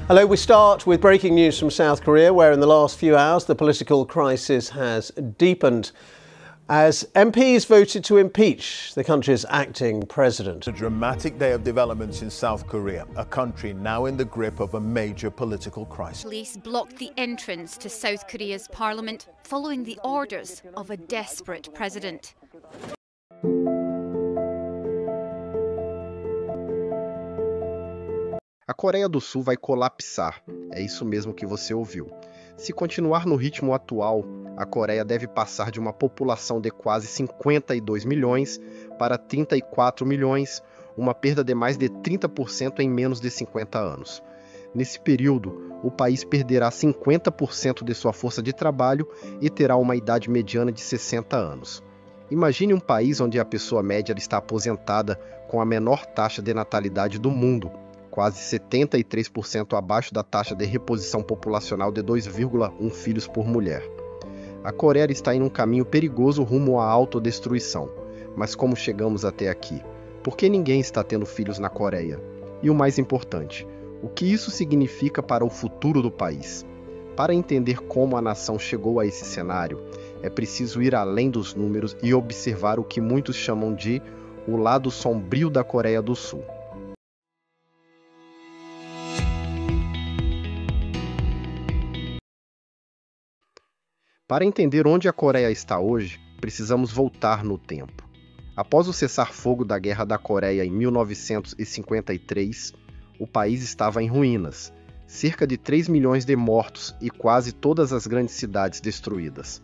Hello, we start with breaking news from South Korea, where in the last few hours the political crisis has deepened as MPs voted to impeach the country's acting president. A dramatic day of developments in South Korea, a country now in the grip of a major political crisis. Police blocked the entrance to South Korea's parliament following the orders of a desperate president. A Coreia do Sul vai colapsar, é isso mesmo que você ouviu. Se continuar no ritmo atual, a Coreia deve passar de uma população de quase 52 milhões para 34 milhões, uma perda de mais de 30% em menos de 50 anos. Nesse período, o país perderá 50% de sua força de trabalho e terá uma idade mediana de 60 anos. Imagine um país onde a pessoa média está aposentada com a menor taxa de natalidade do mundo, quase 73% abaixo da taxa de reposição populacional de 2,1 filhos por mulher. A Coreia está em um caminho perigoso rumo à autodestruição. Mas como chegamos até aqui? Por que ninguém está tendo filhos na Coreia? E o mais importante, o que isso significa para o futuro do país? Para entender como a nação chegou a esse cenário, é preciso ir além dos números e observar o que muitos chamam de o lado sombrio da Coreia do Sul. Para entender onde a Coreia está hoje, precisamos voltar no tempo. Após o cessar-fogo da Guerra da Coreia em 1953, o país estava em ruínas, cerca de 3 milhões de mortos e quase todas as grandes cidades destruídas.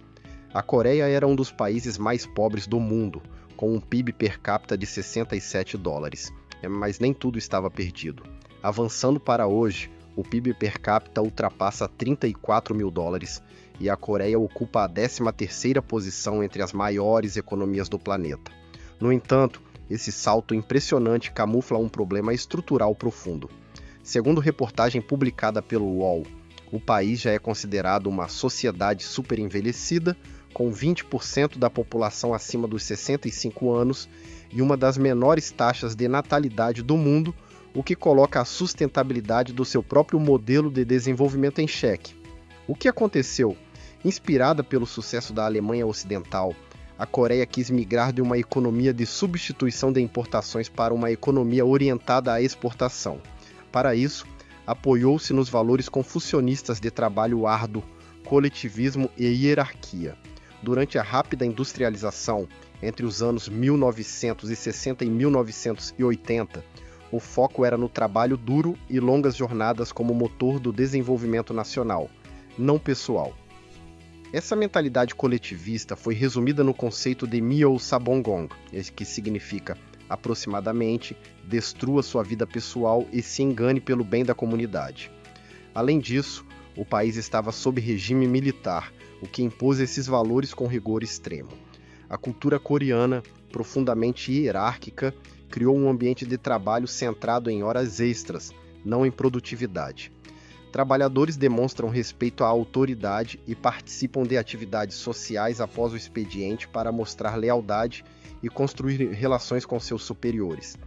A Coreia era um dos países mais pobres do mundo, com um PIB per capita de 67 dólares, mas nem tudo estava perdido. Avançando para hoje, o PIB per capita ultrapassa 34 mil dólares e a Coreia ocupa a 13ª posição entre as maiores economias do planeta. No entanto, esse salto impressionante camufla um problema estrutural profundo. Segundo reportagem publicada pelo UOL, o país já é considerado uma sociedade superenvelhecida, com 20% da população acima dos 65 anos e uma das menores taxas de natalidade do mundo, o que coloca a sustentabilidade do seu próprio modelo de desenvolvimento em xeque. O que aconteceu? Inspirada pelo sucesso da Alemanha Ocidental, a Coreia quis migrar de uma economia de substituição de importações para uma economia orientada à exportação. Para isso, apoiou-se nos valores confucionistas de trabalho árduo, coletivismo e hierarquia. Durante a rápida industrialização, entre os anos 1960 e 1980, o foco era no trabalho duro e longas jornadas como motor do desenvolvimento nacional, não pessoal. Essa mentalidade coletivista foi resumida no conceito de Myeol-Sabongong, que significa aproximadamente destrua sua vida pessoal e se engane pelo bem da comunidade. Além disso, o país estava sob regime militar, o que impôs esses valores com rigor extremo. A cultura coreana, profundamente hierárquica, criou um ambiente de trabalho centrado em horas extras, não em produtividade. Trabalhadores demonstram respeito à autoridade e participam de atividades sociais após o expediente para mostrar lealdade e construir relações com seus superiores.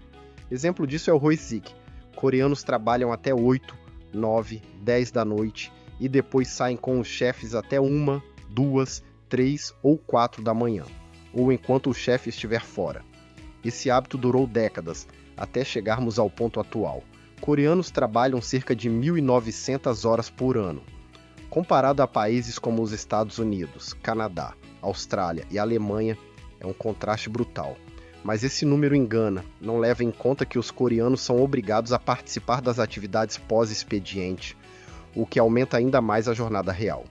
Exemplo disso é o Hoesik. Coreanos trabalham até 8, 9, 10 da noite e depois saem com os chefes até 1, 2, 3 ou 4 da manhã, ou enquanto o chefe estiver fora. Esse hábito durou décadas, até chegarmos ao ponto atual. Coreanos trabalham cerca de 1.900 horas por ano. Comparado a países como os Estados Unidos, Canadá, Austrália e Alemanha, é um contraste brutal. Mas esse número engana, não leva em conta que os coreanos são obrigados a participar das atividades pós-expediente, o que aumenta ainda mais a jornada real.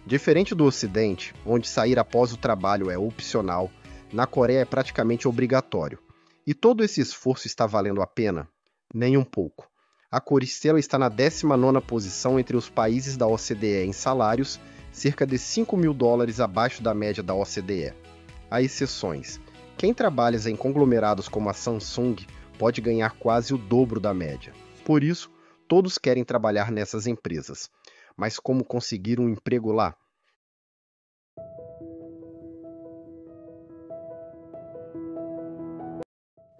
Diferente do Ocidente, onde sair após o trabalho é opcional, na Coreia é praticamente obrigatório. E todo esse esforço está valendo a pena? Nem um pouco. A Coreia está na 19ª posição entre os países da OCDE em salários, cerca de 5 mil dólares abaixo da média da OCDE. Há exceções. Quem trabalha em conglomerados como a Samsung pode ganhar quase o dobro da média. Por isso, todos querem trabalhar nessas empresas. Mas como conseguir um emprego lá?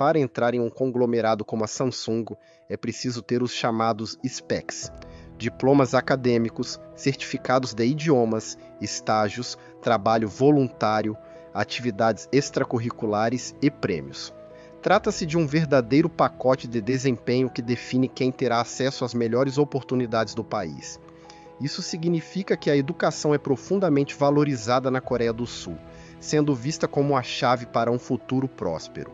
Para entrar em um conglomerado como a Samsung, é preciso ter os chamados specs. diplomas acadêmicos, certificados de idiomas, estágios, trabalho voluntário, atividades extracurriculares e prêmios. Trata-se de um verdadeiro pacote de desempenho que define quem terá acesso às melhores oportunidades do país. Isso significa que a educação é profundamente valorizada na Coreia do Sul, sendo vista como a chave para um futuro próspero.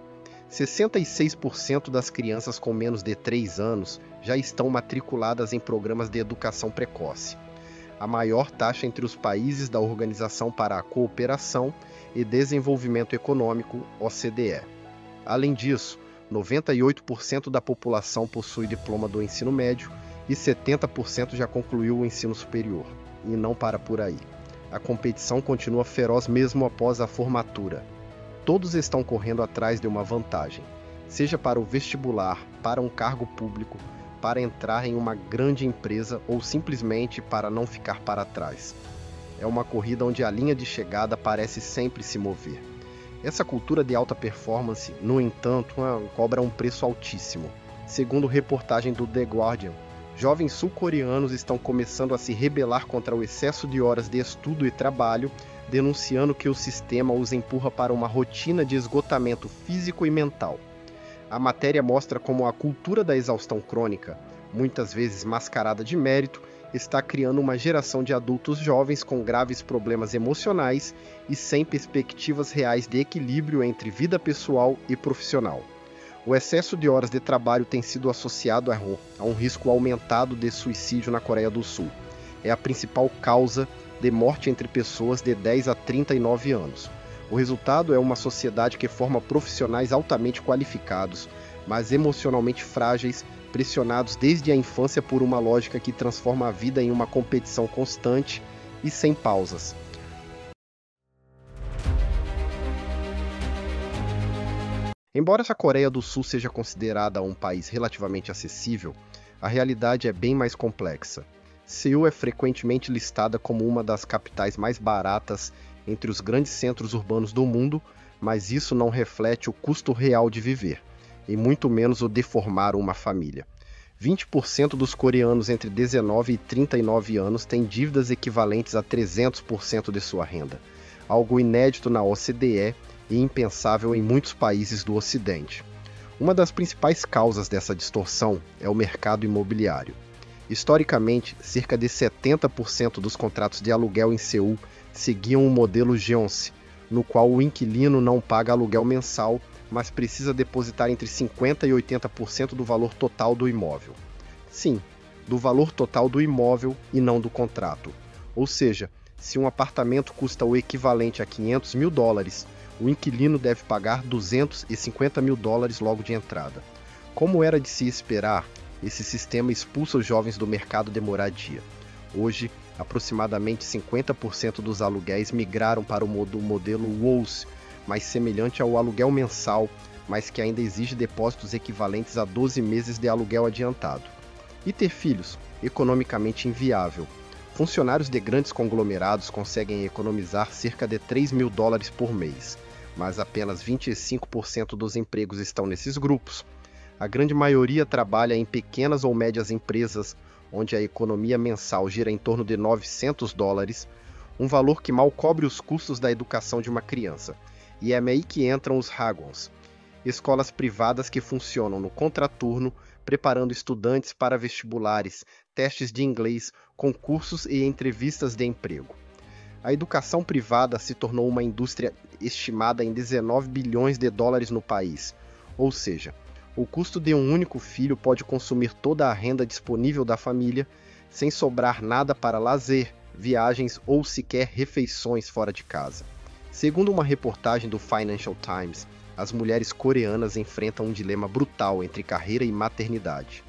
66% das crianças com menos de 3 anos já estão matriculadas em programas de educação precoce, a maior taxa entre os países da Organização para a Cooperação e Desenvolvimento Econômico, OCDE. Além disso, 98% da população possui diploma do ensino médio e 70% já concluiu o ensino superior. E não para por aí. A competição continua feroz mesmo após a formatura. Todos estão correndo atrás de uma vantagem, seja para o vestibular, para um cargo público, para entrar em uma grande empresa ou simplesmente para não ficar para trás. É uma corrida onde a linha de chegada parece sempre se mover. Essa cultura de alta performance, no entanto, cobra um preço altíssimo. Segundo reportagem do The Guardian, jovens sul-coreanos estão começando a se rebelar contra o excesso de horas de estudo e trabalho, denunciando que o sistema os empurra para uma rotina de esgotamento físico e mental. A matéria mostra como a cultura da exaustão crônica, muitas vezes mascarada de mérito, está criando uma geração de adultos jovens com graves problemas emocionais e sem perspectivas reais de equilíbrio entre vida pessoal e profissional. O excesso de horas de trabalho tem sido associado a um risco aumentado de suicídio na Coreia do Sul. É a principal causa de morte entre pessoas de 10 a 39 anos. O resultado é uma sociedade que forma profissionais altamente qualificados, mas emocionalmente frágeis, pressionados desde a infância por uma lógica que transforma a vida em uma competição constante e sem pausas. Embora a Coreia do Sul seja considerada um país relativamente acessível, a realidade é bem mais complexa. Seul é frequentemente listada como uma das capitais mais baratas entre os grandes centros urbanos do mundo, mas isso não reflete o custo real de viver, e muito menos o de formar uma família. 20% dos coreanos entre 19 e 39 anos têm dívidas equivalentes a 300% de sua renda, algo inédito na OCDE e impensável em muitos países do Ocidente. Uma das principais causas dessa distorção é o mercado imobiliário. Historicamente, cerca de 70% dos contratos de aluguel em Seul seguiam o modelo Jeonse, no qual o inquilino não paga aluguel mensal, mas precisa depositar entre 50% e 80% do valor total do imóvel. Sim, do valor total do imóvel e não do contrato. Ou seja, se um apartamento custa o equivalente a $500 mil, o inquilino deve pagar $250 mil logo de entrada. Como era de se esperar, esse sistema expulsa os jovens do mercado de moradia. Hoje, aproximadamente 50% dos aluguéis migraram para o modelo WOS, mais semelhante ao aluguel mensal, mas que ainda exige depósitos equivalentes a 12 meses de aluguel adiantado. E ter filhos, economicamente inviável. Funcionários de grandes conglomerados conseguem economizar cerca de $3 mil por mês, mas apenas 25% dos empregos estão nesses grupos. A grande maioria trabalha em pequenas ou médias empresas, onde a economia mensal gira em torno de $900, um valor que mal cobre os custos da educação de uma criança. E é aí que entram os Hagwons, escolas privadas que funcionam no contraturno, preparando estudantes para vestibulares, testes de inglês, concursos e entrevistas de emprego. A educação privada se tornou uma indústria estimada em $19 bilhões no país, ou seja, o custo de um único filho pode consumir toda a renda disponível da família, sem sobrar nada para lazer, viagens ou sequer refeições fora de casa. Segundo uma reportagem do Financial Times, as mulheres coreanas enfrentam um dilema brutal entre carreira e maternidade,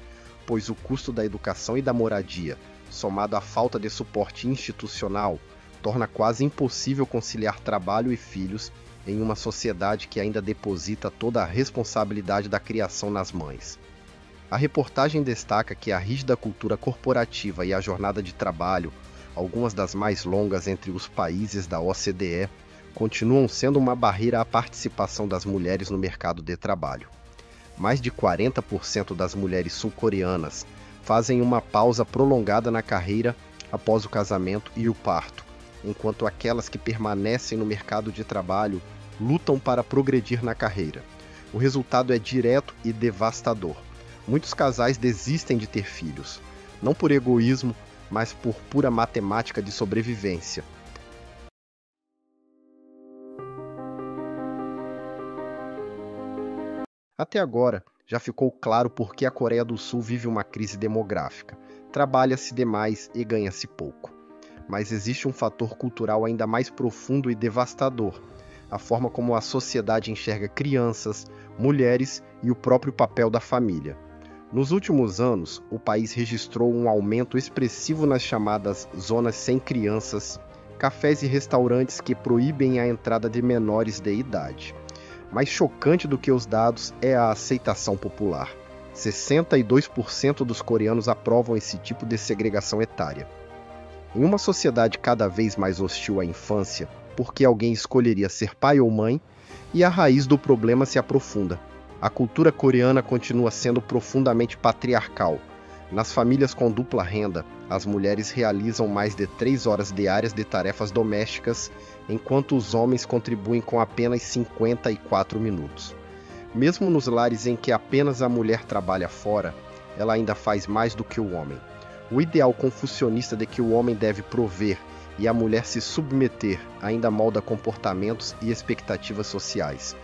pois o custo da educação e da moradia, somado à falta de suporte institucional, torna quase impossível conciliar trabalho e filhos em uma sociedade que ainda deposita toda a responsabilidade da criação nas mães. A reportagem destaca que a rígida cultura corporativa e a jornada de trabalho, algumas das mais longas entre os países da OCDE, continuam sendo uma barreira à participação das mulheres no mercado de trabalho. Mais de 40% das mulheres sul-coreanas fazem uma pausa prolongada na carreira após o casamento e o parto, enquanto aquelas que permanecem no mercado de trabalho lutam para progredir na carreira. O resultado é direto e devastador. Muitos casais desistem de ter filhos, não por egoísmo, mas por pura matemática de sobrevivência. Até agora, já ficou claro por que a Coreia do Sul vive uma crise demográfica. Trabalha-se demais e ganha-se pouco. Mas existe um fator cultural ainda mais profundo e devastador: a forma como a sociedade enxerga crianças, mulheres e o próprio papel da família. Nos últimos anos, o país registrou um aumento expressivo nas chamadas zonas sem crianças, cafés e restaurantes que proíbem a entrada de menores de idade. Mais chocante do que os dados é a aceitação popular. 62% dos coreanos aprovam esse tipo de segregação etária. Em uma sociedade cada vez mais hostil à infância, por que alguém escolheria ser pai ou mãe? E a raiz do problema se aprofunda. A cultura coreana continua sendo profundamente patriarcal. Nas famílias com dupla renda, as mulheres realizam mais de 3 horas diárias de tarefas domésticas, enquanto os homens contribuem com apenas 54 minutos. Mesmo nos lares em que apenas a mulher trabalha fora, ela ainda faz mais do que o homem. O ideal confucionista de que o homem deve prover e a mulher se submeter ainda molda comportamentos e expectativas sociais.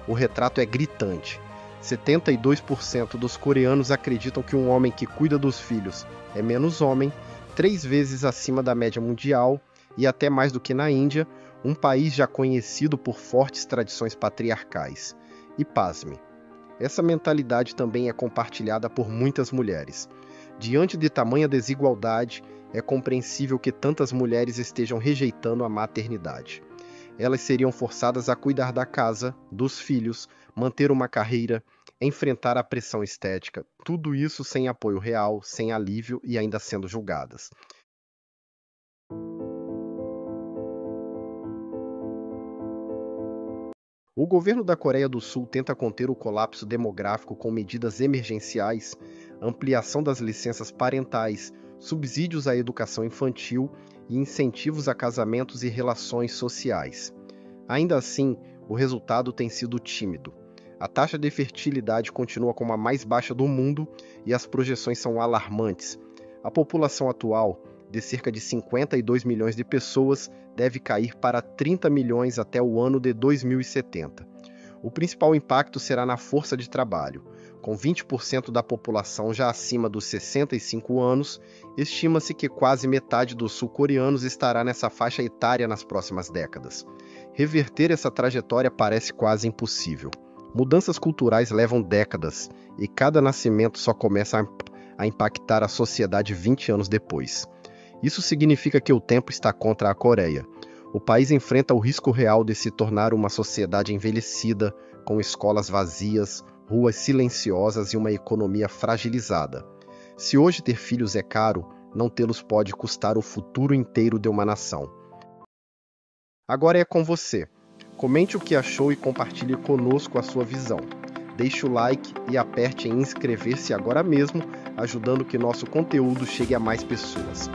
O retrato é gritante. 72% dos coreanos acreditam que um homem que cuida dos filhos é menos homem, 3 vezes acima da média mundial e até mais do que na Índia, um país já conhecido por fortes tradições patriarcais. E pasme, essa mentalidade também é compartilhada por muitas mulheres. Diante de tamanha desigualdade, é compreensível que tantas mulheres estejam rejeitando a maternidade. Elas seriam forçadas a cuidar da casa, dos filhos, manter uma carreira, enfrentar a pressão estética, tudo isso sem apoio real, sem alívio e ainda sendo julgadas. O governo da Coreia do Sul tenta conter o colapso demográfico com medidas emergenciais, ampliação das licenças parentais, subsídios à educação infantil e incentivos a casamentos e relações sociais. Ainda assim, o resultado tem sido tímido. A taxa de fertilidade continua como a mais baixa do mundo e as projeções são alarmantes. A população atual, de cerca de 52 milhões de pessoas, deve cair para 30 milhões até o ano de 2070. O principal impacto será na força de trabalho. Com 20% da população já acima dos 65 anos, estima-se que quase metade dos sul-coreanos estará nessa faixa etária nas próximas décadas. Reverter essa trajetória parece quase impossível. Mudanças culturais levam décadas, e cada nascimento só começa a impactar a sociedade 20 anos depois. Isso significa que o tempo está contra a Coreia. O país enfrenta o risco real de se tornar uma sociedade envelhecida, com escolas vazias, ruas silenciosas e uma economia fragilizada. Se hoje ter filhos é caro, não tê-los pode custar o futuro inteiro de uma nação. Agora é com você. Comente o que achou e compartilhe conosco a sua visão. Deixe o like e aperte em inscrever-se agora mesmo, ajudando que nosso conteúdo chegue a mais pessoas.